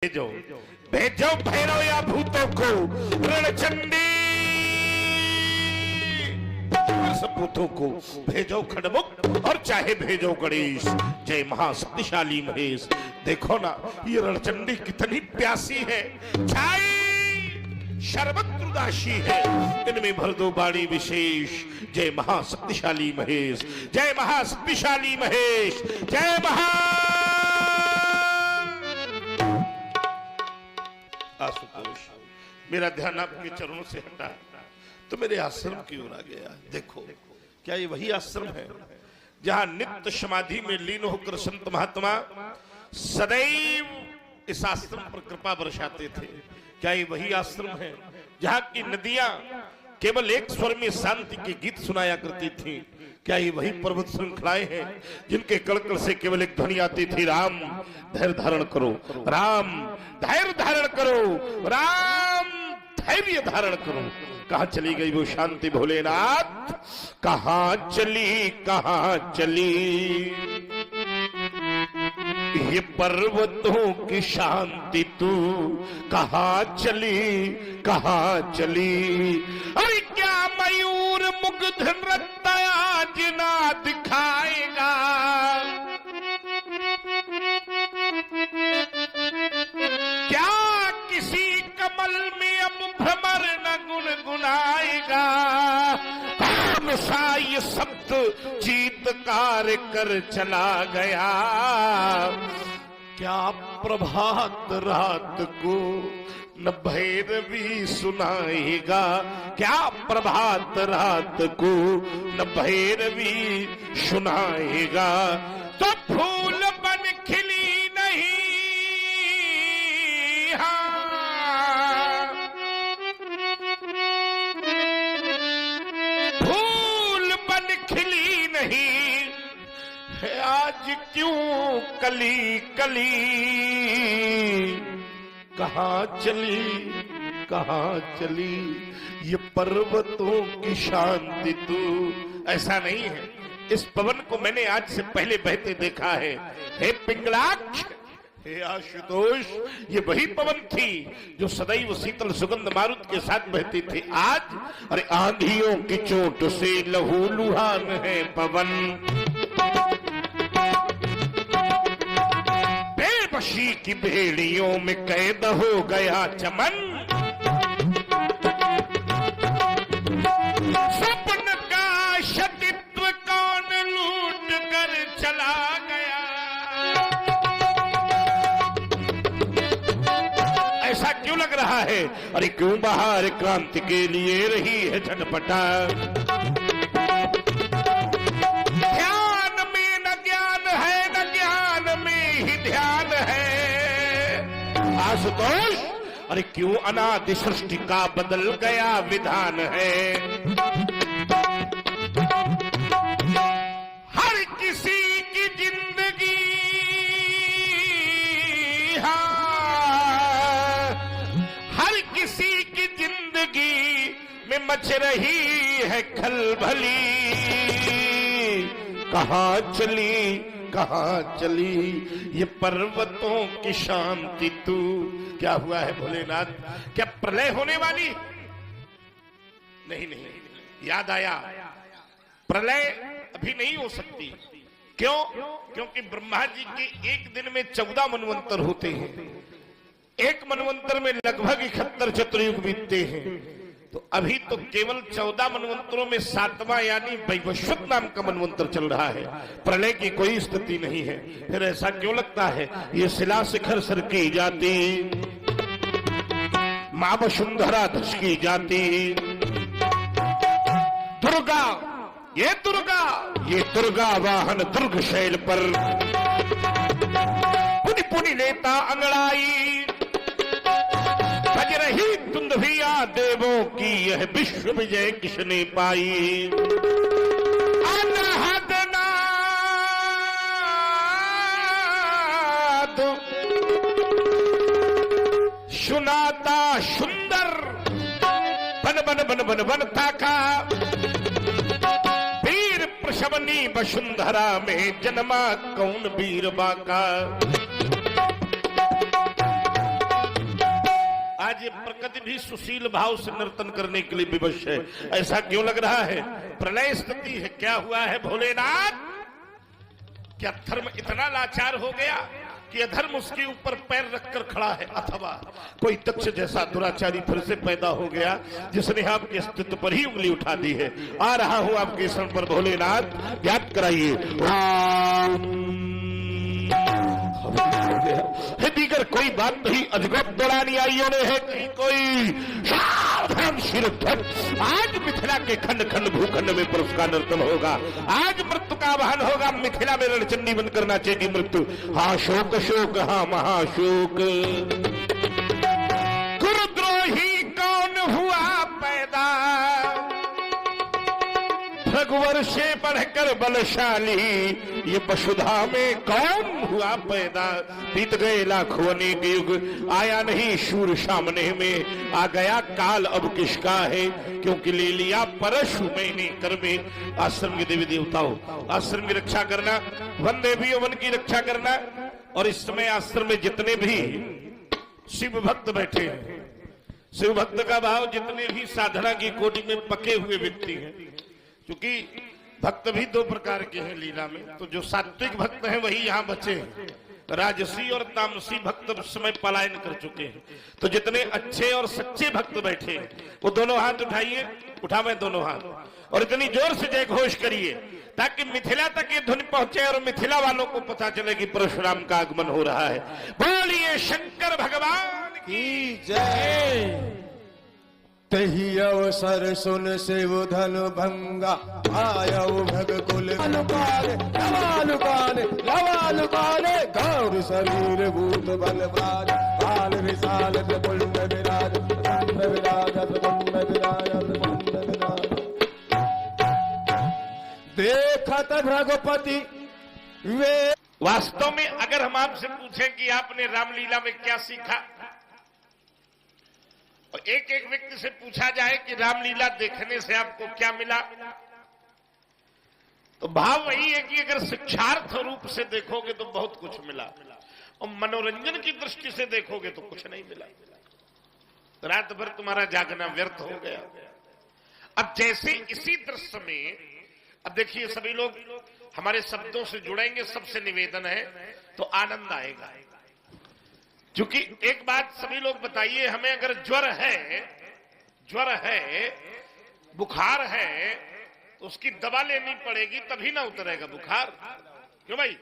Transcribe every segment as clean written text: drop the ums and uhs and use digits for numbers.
भेजो भेजो भैरव या भूतों को रणचंडी सपूतों को भेजो खड़मुख और चाहे भेजो गणेश। जय महाशक्तिशाली महेश। देखो ना ये रणचंडी कितनी प्यासी है, छाई शरबत उदासी है, इनमें भर दो बाणी विशेष। जय महाशक्तिशाली महेश, जय महाशक्तिशाली महेश, जय आशुतोष। मेरा ध्यान आपके चरणों से हटा तो मेरे आश्रम की ओर आ गया। देखो क्या ये वही आश्रम है जहां नित्य समाधि में लीन होकर संत महात्मा सदैव इस आश्रम पर कृपा बरसाते थे? क्या ये वही आश्रम है जहां की नदियां केवल एक स्वर में शांति के गीत सुनाया करती थी? क्या ये वही पर्वत श्रृंखलाएं हैं जिनके कड़कड़ से केवल एक ध्वनि आती थी, राम धैर्य धारण करो, राम धैर्य धारण करो, राम धैर्य धारण करो? कहां चली गई वो शांति भोलेनाथ? कहां चली, कहां चली ये पर्वतों की शांति तू? कहां चली, कहां चली? अरे क्या मयूर मुग्ध नृत्य आज ना दिखाएगा? क्या किसी कमल में अब भ्रमर न गुनगुनाएगा? कौन सा ये शब्द चीत्कार कर चला गया? क्या प्रभात रात को न भैरवी सुनाएगा? क्या प्रभात रात को न भैरवी सुनाएगा? तो फूल बन खिली नहीं, हाँ फूल बन खिली नहीं है आज क्यों कली कली? कहां चली, कहां चली ये पर्वतों की शांति तू? ऐसा नहीं है, इस पवन को मैंने आज से पहले बहते देखा है। हे पिंगलाक्ष, हे आशुतोष, ये वही पवन थी जो सदैव शीतल सुगंध मारुत के साथ बहती थी। आज अरे आंधियों की चोट से लहू लुहान है पवन, बेबसी की बेड़ियों में कैद हो गया चमन, स्वप्न का सतीत्व कौन लूट कर चला गया? ऐसा क्यों लग रहा है? अरे क्यों बाहर क्रांति के लिए रही है झटपटा? ध्यान में न ज्ञान है, न ज्ञान में ही ध्यान है। आशुतोष, अरे क्यों अनादि सृष्टि का बदल गया विधान है? हर किसी की जिंदगी, हाँ हर किसी की जिंदगी में मच रही है खलबली। कहां चली, कहां चली ये पर्वतों की शांति तू? क्या हुआ है भोलेनाथ? क्या प्रलय होने वाली? नहीं नहीं, याद आया, प्रलय अभी नहीं हो सकती। क्यों? क्योंकि ब्रह्मा जी के एक दिन में 14 मनवंतर होते हैं, एक मनवंतर में लगभग 71 चतुर्युग बीतते हैं। तो अभी तो केवल 14 मनवंतरों में 7वां यानी वैवस्वत नाम का मनवंतर चल रहा है। प्रलय की कोई स्थिति नहीं है। फिर ऐसा क्यों लगता है? ये शिला शिखर सर की जाती, मां वसुंधरा धसकी जाती, दुर्गा ये दुर्गा, ये दुर्गा वाहन दुर्ग शैल पर पुनि पुनि लेता अंगड़ाई, बज रही दुंदभिया देवों की यह विश्व विजय किसने पाई? अनहद नाद सुनाता सुंदर बन बन बन बन बनता का, वीर प्रशवनी वसुंधरा में जन्मा कौन वीर बाका? आज ये प्रकृति भी सुशील भाव से नर्तन करने के लिए विवश है। ऐसा क्यों लग रहा है? प्रलय स्थिति है। क्या हुआ है भोलेनाथ? क्या धर्म इतना लाचार हो गया कि अधर्म उसके ऊपर पैर रखकर खड़ा है, अथवा कोई दक्ष जैसा दुराचारी फिर से पैदा हो गया जिसने आपके अस्तित्व पर ही उंगली उठा दी है। आ रहा हूं आपके शरण पर भोलेनाथ, याद कराइए। दीगर कोई बात नहीं, अजगब दौरानी आइयों ने है कहीं कोई सावधान शिरधर। आज मिथिला के खंड खंड भूखंड में पुरुष का नर्तन होगा। आज मृत्यु का आवाहन होगा। मिथिला में रणचंडी बन करना चाहिए मृत्यु। हाँ शोक शोक, हाँ महाशोक। गुरुद्रोही कौन हुआ पैदा? भगवर से बढ़कर बलशाली, ये वसुधा में कौन हुआ पैदा? बीत गए लाखों अनेक युग, आया नहीं शूर सामने में। आ गया काल अब किसका है, क्योंकि ले लिया परशु मैंने कर में। आश्रम के देवी देवताओं, आश्रम की रक्षा करना, वन देवी वन की रक्षा करना। और इस समय आश्रम में जितने भी शिव भक्त बैठे हैं, शिव भक्त का भाव जितने भी साधना की कोटि में पके हुए व्यक्ति हैं, क्योंकि भक्त भी दो प्रकार के हैं लीला में। तो जो सात्विक भक्त हैं वही यहाँ बचे हैं। राजसी और तामसी भक्त उस समय पलायन कर चुके हैं। तो जितने अच्छे और सच्चे भक्त बैठे हैं वो दोनों हाथ उठाइए, उठावे दोनों हाथ, और इतनी जोर से जय घोष करिए ताकि मिथिला तक ये धुन पहुंचे और मिथिला वालों को पता चले कि परशुराम का आगमन हो रहा है। बोलिए शंकर भगवान की जय। तही अवसर सुन शिव धनु भंगा, आयऊ भग कुल लवालुकाने गौर शरीर भूत बल बाज। बाल विशाल कुंड विराज, कुंड विराजत कुंड विराजत कुंड विराजत। देखत भृगुपति वे। वास्तव में अगर हम आपसे पूछें कि आपने रामलीला में क्या सीखा, और एक एक व्यक्ति से पूछा जाए कि रामलीला देखने से आपको क्या मिला, तो भाव वही है कि अगर शिक्षार्थ रूप से देखोगे तो बहुत कुछ मिला, और मनोरंजन की दृष्टि से देखोगे तो कुछ नहीं मिला। रात भर तुम्हारा जागना व्यर्थ हो गया। अब जैसे इसी दृश्य में, अब देखिए सभी लोग हमारे शब्दों से जुड़ेंगे, सबसे निवेदन है तो आनंद आएगा। क्योंकि एक बात सभी लोग बताइए, हमें अगर ज्वर है, बुखार है, तो उसकी दवा लेनी पड़ेगी तभी ना उतरेगा बुखार। क्यों भाई?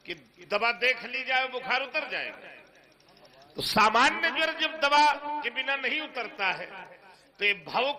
कि दवा देख ली जाए बुखार उतर जाएगा। तो सामान्य ज्वर जब दवा के बिना नहीं उतरता है तो ये भाव